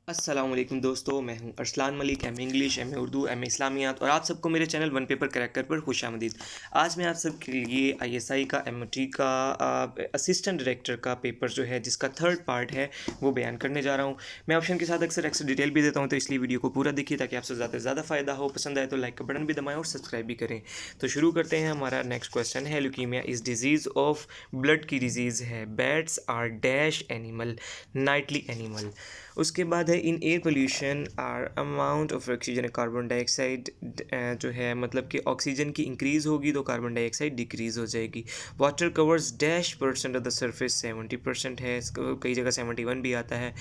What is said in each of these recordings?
अस्सलाम वालेकुम दोस्तों, मैं हूं Arsalan Malik. M English, M Urdu, M इस्लामियात और आप सबको मेरे चैनल वन पेपर क्रैकर पर खुशामदीद। आज मैं आप सबके लिए आईएसआई का एमओटी का असिस्टेंट डायरेक्टर का पेपर जो है जिसका थर्ड पार्ट है वो बयान करने जा रहा हूं। मैं ऑप्शन के साथ अक्सर डिटेल भी देता हूं, तो इसलिए वीडियो को पूरा देखिए ताकि आपसे ज़्यादा से ज़्यादा फ़ायदा हो। पसंद आए तो लाइक का बटन भी दबाएं और सब्सक्राइब भी करें। तो शुरू करते हैं। हमारा नेक्स्ट क्वेश्चन है, leukemia is disease of blood की डिजीज़ है। Bats are dash animal, nightly animal. उसके बाद है, in air pollution are amount of oxygen carbon dioxide जो है मतलब कि ऑक्सीजन की इंक्रीज़ होगी तो कार्बन डाइऑक्साइड डिक्रीज़ हो जाएगी। Water covers dash percent of the surface, 70% है, कई जगह 71 भी आता है।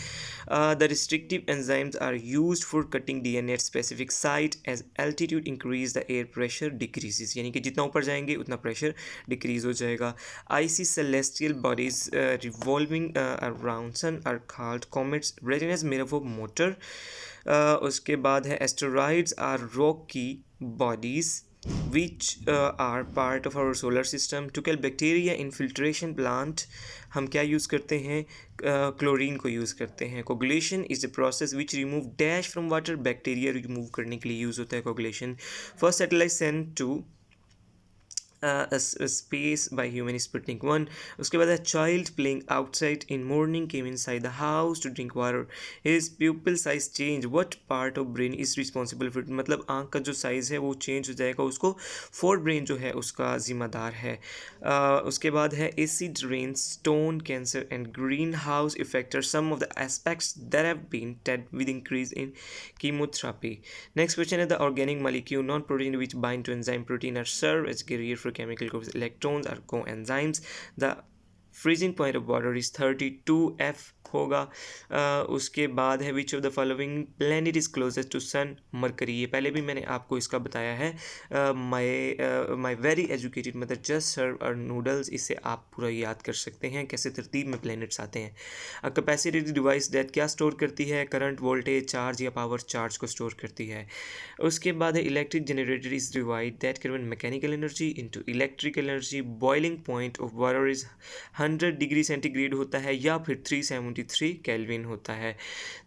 The restrictive enzymes are use for cutting DNA at specific site as altitude increase the air pressure decreases, यानी कि जितना ऊपर जाएंगे उतना प्रेशर डिक्रीज हो जाएगा। Icy celestial bodies revolving around sun are called comets, readiness made up of motor. उसके बाद है, asteroids are rocky bodies which are part of our solar system. To kill bacteria infiltration plant हम क्या use करते हैं? Chlorine को use करते हैं। Coagulation is the process which remove dash from water, bacteria remove करने के लिए यूज़ होता है coagulation. First satellite send to space by human Sputnik 1। उसके बाद है, child playing outside in morning came inside the house to drink water, his pupil size change, what part of brain is responsible for, मतलब आँख का जो size है वो change हो जाएगा, उसको फोर ब्रेन जो है उसका ज़िम्मेदार है। उसके बाद है, acid rain, stone cancer and greenhouse effect are some of the aspects that have been ted with increase in chemotherapy. Next question is, the organic molecule non-protein which bind to enzyme protein are serve as carrier for chemical groups. Electrons are coenzymes. The freezing point of water is 32 F होगा। उसके बाद है, which of the following planet is closest to sun, mercury. ये पहले भी मैंने आपको इसका बताया है। My very educated mother just serve our noodles, इससे आप पूरा याद कर सकते हैं कैसे तरतीब में प्लैनेट्स आते हैं। अ कैपेसिटी डिवाइस दैट क्या स्टोर करती है? करंट, वोल्टेज, चार्ज या पावर चार्ज को स्टोर करती है। उसके बाद है, electric generator is divide that convert mechanical energy into electrical energy. Boiling point of water is 100 degree centigrade होता है या फिर 373 केल्विन होता है।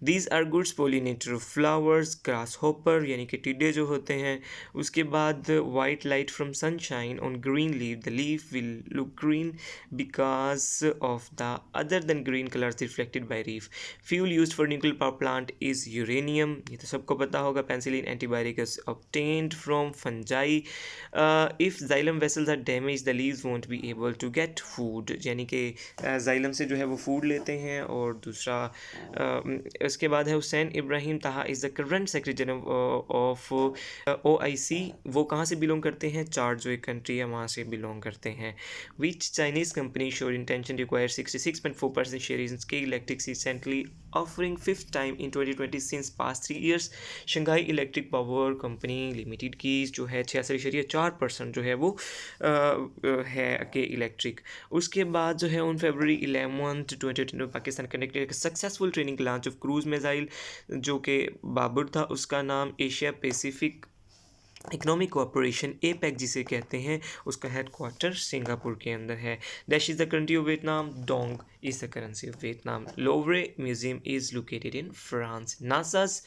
These are goods pollinator of flowers, grasshopper यानी कि टिड्डे जो होते हैं। उसके बाद, white light from sunshine on green leaf, the leaf will look green because of the other than green colours reflected by leaf. Fuel used for nuclear power plant is uranium, ये तो सबको पता होगा। Penicillin antibiotic is obtained from fungi. If xylem vessels are damage the leaves won't be able to get food, यानी कि xylem से जो है वो फूड लेते हैं। और दूसरा उसके बाद है, हुसैन इब्राहिम ताहा is the current secretary of OIC, वो कहाँ से बिलोंग करते हैं? चार्ट जो एक कंट्री है वहाँ से बिलोंग करते हैं। विच चाइनीज़ कंपनी शोर इंटेंशन रिक्वायर 66.4% शेयर इन स्के electric recently offering fifth time in 2020 since past 3 years। Shanghai electric power company limited की जो है 66.4% जो है वो है के इलेक्ट्रिक। उसके बाद जो है, on February 11 2020 Pakistan conducted successful training launch of cruise missile जो कि बाबर था, उसका नाम Asia Pacific economic cooperation APEC जिसे कहते हैं, उसका हेडक्वार्टर सिंगापुर के अंदर है। Dash is the country of Vietnam, dong is the currency of Vietnam. Louvre museum is located in France. NASA's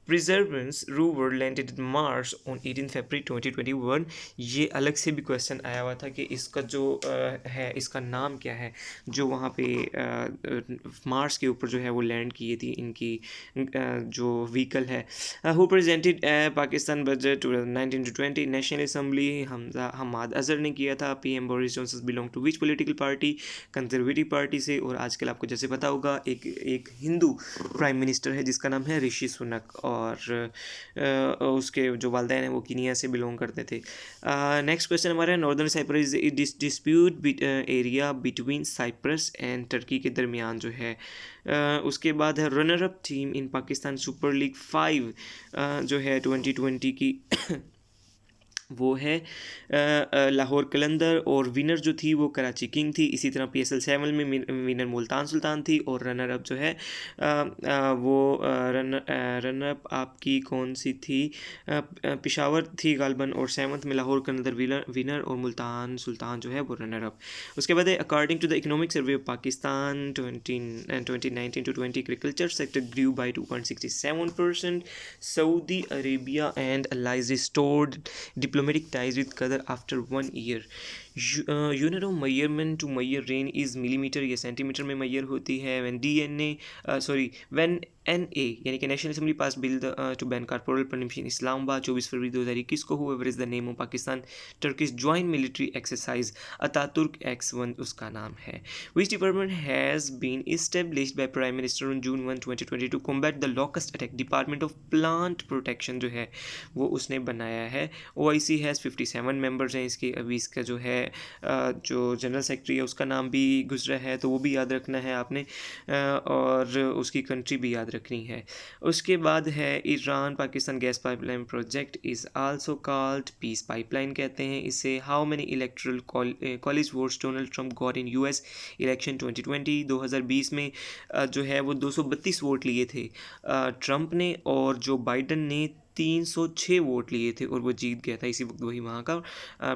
Perseverance rover landed at Mars on 18 February 2021। ये अलग से भी क्वेश्चन आया हुआ था कि इसका जो है इसका नाम क्या है, जो वहाँ पे मार्स के ऊपर जो है वो लैंड किए थी इनकी जो व्हीकल है। Who presented Pakistan budget 2019-20 national assembly, Hammad Azhar ने किया था। PM Boris Johnson belong to which political party? Conservative party से। और आजकल आपको जैसे पता होगा एक हिंदू प्राइम मिनिस्टर है जिसका नाम है ऋषि सुनक, और उसके जो वालदैन हैं वो कीनिया से बिलोंग करते थे। नेक्स्ट क्वेश्चन हमारा है, northern Cyprus dispute area between Cyprus and Turkey के दरमियान जो है। उसके बाद है, runner up team in Pakistan super league 5 जो है 2020 की वो है लाहौर कलंदर, और विनर जो थी वो कराची किंग थी। इसी तरह PSL 7 में विनर मुल्तान सुल्तान थी, और रनर अप जो है वो रनर अप आपकी कौन सी थी, पिशावर थी गालबन, और 7th में लाहौर कलंदर विनर और मुल्तान सुल्तान जो है वो रनर अप। उसके बाद है according to the economic survey of Pakistan 2019-20 agriculture sector grew by 2.67%. Saudi Arabia and allies restored diplomatic ties with Qatar after 1 year. Unit of measurement to measure rain is millimetre या centimetre में measure होती है। When NA यानी कि national assembly pass bill to ban corporal permission Islamabad 24 फरवरी 2021 को, however is the name of Pakistan Turkish joint military exercise Ataturk X1 उसका नाम है। Which department has been established by prime minister on June 1, 2020 to combat the locust attack. Department of plant protection जो है वो उसने बनाया है। OIC हैज़ 57 मेंबर्स हैं इसके। अभी इसका जो है जो जनरल सेक्रेटरी है उसका नाम भी गुजरा है, तो वो भी याद रखना है आपने, और उसकी कंट्री भी याद रखनी है। उसके बाद है Iran Pakistan gas pipeline project is also called peace pipeline कहते हैं इसे। How many electoral college votes Donald Trump got in US election 2020 में जो है वो 232 वोट लिए थे ट्रंप ने, और जो बाइडन ने 306 वोट लिए थे और वो जीत गया था इसी वक्त वही वहाँ का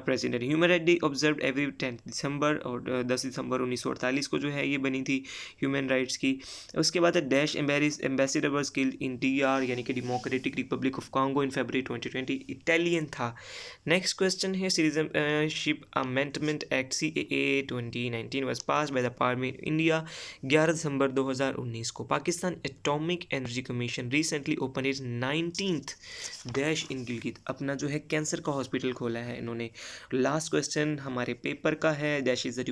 president. Human right day observe every 10 दिसंबर, और 10 दिसंबर 1948 को जो है ये बनी थी ह्यूमन राइट्स की। उसके बाद है dash ambassador was killed in DR यानी कि democratic Republic of Congo in February 2020, Italian था। नेक्स्ट क्वेश्चन है citizenship amendment act CAA 2019 was pass by the parliament India 11 दिसंबर 2019 को। Pakistan atomic energy commission recently open it's 19th dash in Gilgit, अपना जो है cancer का hospital खोला है इन्होंने। लास्ट क्वेश्चन हमारे पेपर का है, dash is the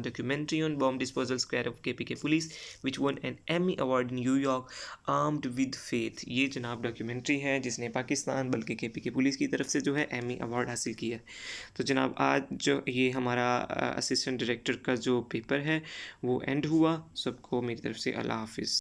documentary on bomb disposal square of KPK police which one N Emmy award in New York armed with faith. ये जनाब डॉक्यूमेंट्री है जिसने पाकिस्तान बल्कि KPK पुलिस की तरफ से जो है एमी अवार्ड हासिल किया है। तो जनाब आज जो ये हमारा असिस्टेंट डायरेक्टर का जो पेपर है वो एंड हुआ। सबको मेरी तरफ से अल्लाह हाफिज़।